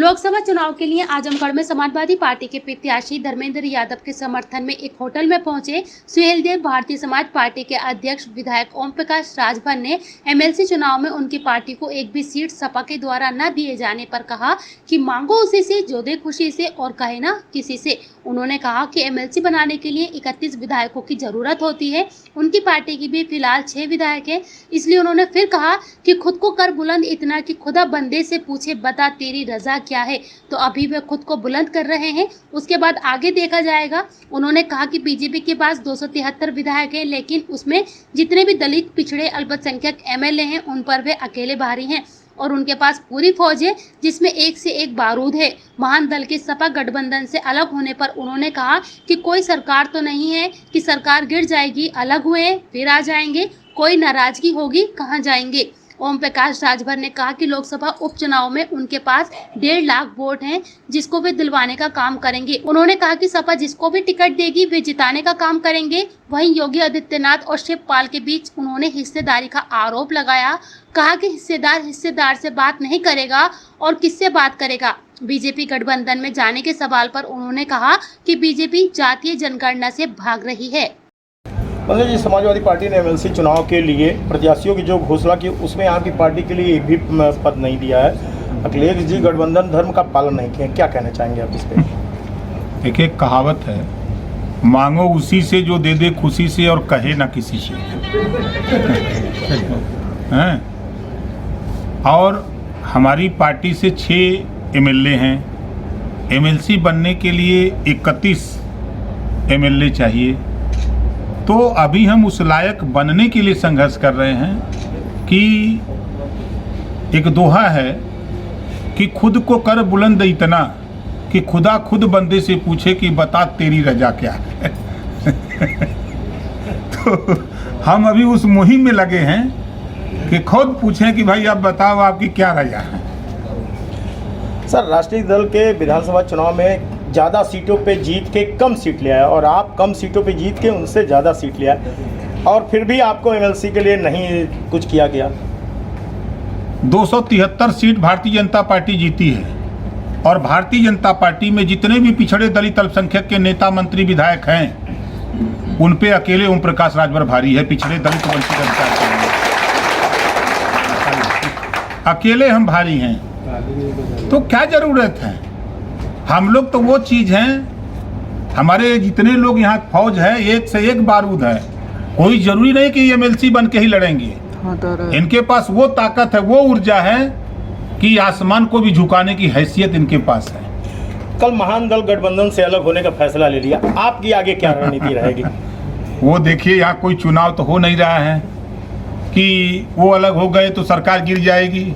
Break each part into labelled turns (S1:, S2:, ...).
S1: लोकसभा चुनाव के लिए आजमगढ़ में समाजवादी पार्टी के प्रत्याशी धर्मेंद्र यादव के समर्थन में एक होटल में पहुंचे सुहेलदेव भारतीय समाज पार्टी के अध्यक्ष विधायक ओम प्रकाश राजभर ने एमएलसी चुनाव में उनकी पार्टी को एक भी सीट सपा के द्वारा न दिए जाने पर कहा कि मांगो उसी से, जो दे खुशी से और कहे ना किसी से। उन्होंने कहा कि एमएलसी बनाने के लिए 31 विधायकों की जरूरत होती है। उनकी पार्टी की भी फिलहाल 6 विधायक है। इसलिए उन्होंने फिर कहा कि खुद को कर बुलंद इतना कि खुदा बंदे से पूछे बता तेरी रजा क्या है। तो अभी वे खुद को बुलंद कर रहे हैं, उसके बाद आगे देखा जाएगा। उन्होंने कहा कि बीजेपी के पास 273 विधायक हैं, लेकिन उसमें जितने भी दलित, पिछड़े, अल्पसंख्यक एमएलए हैं उन पर वे अकेले भारी हैं और उनके पास पूरी फौज है जिसमें एक से एक बारूद है। महान दल के सपा गठबंधन से अलग होने पर उन्होंने कहा कि कोई सरकार तो नहीं है कि सरकार गिर जाएगी, अलग हुए फिर आ जाएंगे, कोई नाराजगी होगी कहाँ जाएंगे। ओम प्रकाश राजभर ने कहा कि लोकसभा उपचुनाव में उनके पास 1.5 लाख वोट हैं जिसको वे दिलवाने का काम करेंगे। उन्होंने कहा कि सपा जिसको भी टिकट देगी वे जिताने का काम करेंगे। वहीं योगी आदित्यनाथ और शिवपाल के बीच उन्होंने हिस्सेदारी का आरोप लगाया। कहा कि हिस्सेदार से बात नहीं करेगा और किससे बात करेगा। बीजेपी गठबंधन में जाने के सवाल पर उन्होंने कहा कि बीजेपी जातीय जनगणना से भाग रही है।
S2: मतलब जी, समाजवादी पार्टी ने एमएलसी चुनाव के लिए प्रत्याशियों की जो घोषणा की उसमें आपकी पार्टी के लिए एक भी पद नहीं दिया है। अखिलेश जी गठबंधन धर्म का पालन नहीं किया, क्या कहना चाहेंगे आप इस पर?
S3: एक कहावत है, मांगो उसी से जो दे दे खुशी से और कहे ना किसी से। हैं? और हमारी पार्टी से 6 एमएलए हैं। एमएलसी बनने के लिए 31 एमएलए चाहिए। तो अभी हम उस लायक बनने के लिए संघर्ष कर रहे हैं कि एक दोहा है कि खुद को कर बुलंद इतना कि खुदा खुद बंदे से पूछे कि बता तेरी रजा क्या है। तो हम अभी उस मुहिम में लगे हैं कि खुद पूछें कि भाई आप बताओ आपकी क्या रजा है।
S2: सर, राष्ट्रीय दल के विधानसभा चुनाव में ज़्यादा सीटों पे जीत के कम सीट लिया है और आप कम सीटों पे जीत के उनसे ज़्यादा सीट लिया है और फिर भी आपको एमएलसी के लिए नहीं कुछ किया गया।
S3: 273 सीट भारतीय जनता पार्टी जीती है और भारतीय जनता पार्टी में जितने भी पिछड़े दलित अल्पसंख्यक के नेता, मंत्री, विधायक हैं उन पे अकेले ओम प्रकाश राजभर भारी है। पिछड़े दलित वंचित अधिकार अकेले हम भारी हैं, तो क्या जरूरत है। हम लोग तो वो चीज हैं, हमारे जितने लोग यहाँ फौज है एक से एक बारूद है। कोई जरूरी नहीं कि एमएलसी बन के ही लड़ेंगे। इनके पास वो ताकत है, वो ऊर्जा है कि आसमान को भी झुकाने की हैसियत इनके पास है।
S2: कल महान दल गठबंधन से अलग होने का फैसला ले लिया, आपकी आगे क्या रणनीति रहेगी?
S3: वो देखिए, यहाँ कोई चुनाव तो हो नहीं रहा है कि वो अलग हो गए तो सरकार गिर जाएगी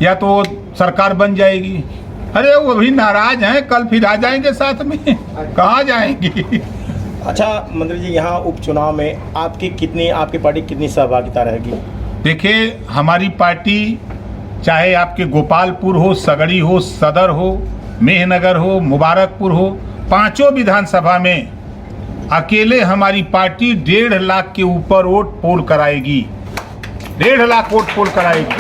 S3: या तो सरकार बन जाएगी। अरे वो भी नाराज हैं, कल फिर आ जाएंगे साथ में, कहाँ जाएंगे।
S2: अच्छा मंत्री जी, यहाँ उपचुनाव में आपकी पार्टी कितनी सहभागिता रहेगी?
S3: देखिए, हमारी पार्टी चाहे आपके गोपालपुर हो, सगड़ी हो, सदर हो, मेहनगर हो, मुबारकपुर हो, 5 विधानसभा में अकेले हमारी पार्टी 1.5 लाख के ऊपर वोट पोल कराएगी। 1.5 लाख वोट पोल कराएगी।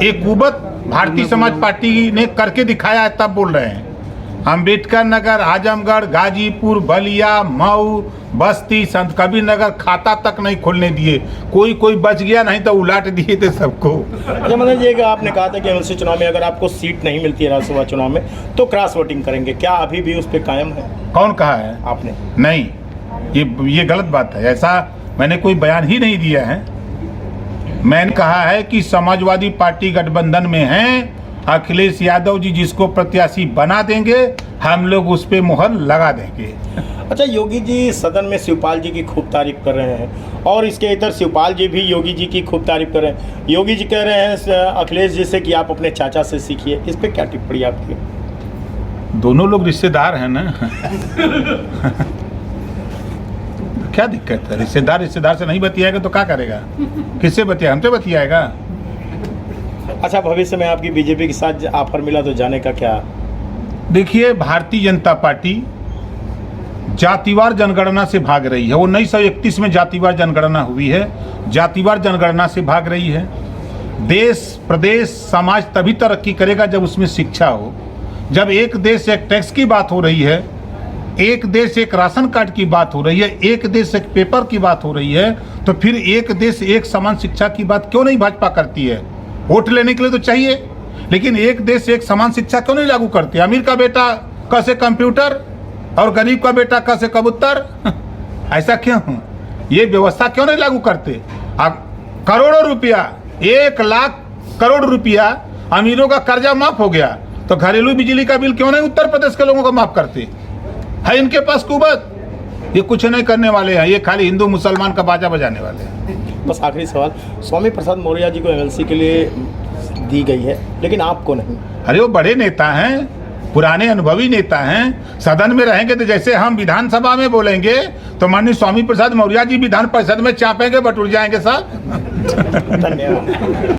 S3: एक कुबत भारतीय समाज पार्टी ने करके दिखाया है, तब बोल रहे हैं। अम्बेडकर नगर, आजमगढ़, गाजीपुर, बलिया, मऊ, बस्ती, संत कबीर नगर खाता तक नहीं खोलने दिए। कोई बच गया, नहीं तो उलाट दिए थे सबको।
S2: अच्छा मतलब ये कि आपने कहा था कि एमएलसी चुनाव में अगर आपको सीट नहीं मिलती है राज्यसभा चुनाव में तो क्रॉस वोटिंग करेंगे, क्या अभी भी उस पर कायम है?
S3: कौन कहा है
S2: आपने?
S3: नहीं, ये गलत बात है। ऐसा मैंने कोई बयान ही नहीं दिया है। मैंने कहा है कि समाजवादी पार्टी गठबंधन में हैं, अखिलेश यादव जी जिसको प्रत्याशी बना देंगे हम लोग उस पे मुहर लगा देंगे।
S2: अच्छा, योगी जी सदन में शिवपाल जी की खूब तारीफ कर रहे हैं और इसके इतर शिवपाल जी भी योगी जी की खूब तारीफ कर रहे हैं। योगी जी कह रहे हैं अखिलेश जी से कि आप अपने चाचा से सीखिए, इस पर क्या टिप्पणी आपकी?
S3: दोनों लोग रिश्तेदार हैं ना। क्या दिक्कत है? रिश्तेदार से नहीं बतियाएगा तो क्या करेगा? किससे बतिया? हमसे बतियाएगा।
S2: अच्छा, भविष्य में आपकी बीजेपी के साथ ऑफर मिला तो जाने का क्या?
S3: देखिए, भारतीय जनता पार्टी जातिवार जनगणना से भाग रही है। 1931 में जातिवार जनगणना हुई है, जातिवार जनगणना से भाग रही है। देश प्रदेश समाज तभी तरक्की करेगा जब उसमें शिक्षा हो। जब एक देश एक टैक्स की बात हो रही है, एक देश एक राशन कार्ड की बात हो रही है, एक देश एक पेपर की बात हो रही है, तो फिर एक देश एक समान शिक्षा की बात क्यों नहीं भाजपा करती है? वोट लेने के लिए तो चाहिए, लेकिन एक देश एक समान शिक्षा क्यों नहीं लागू करती? अमीर का बेटा कैसे कंप्यूटर और गरीब का बेटा कैसे कबूतर? ऐसा क्यों? ये व्यवस्था क्यों नहीं लागू करते? अब करोड़ों रुपया, 1 लाख करोड़ रुपया अमीरों का कर्जा माफ हो गया, तो घरेलू बिजली का बिल क्यों नहीं उत्तर प्रदेश के लोगों को माफ करते? है इनके पास कुवत? ये कुछ नहीं करने वाले हैं, ये खाली हिंदू मुसलमान का बाजा बजाने वाले हैं।
S2: बस आखिरी सवाल, स्वामी प्रसाद मौर्य जी को एमएलसी के लिए दी गई है, लेकिन आपको नहीं।
S3: अरे वो बड़े नेता हैं, पुराने अनुभवी नेता हैं, सदन में रहेंगे तो जैसे हम विधानसभा में बोलेंगे तो माननीय स्वामी प्रसाद मौर्य जी विधान परिषद में चापेंगे, बटुर जाएंगे साहब।
S2: धन्यवाद।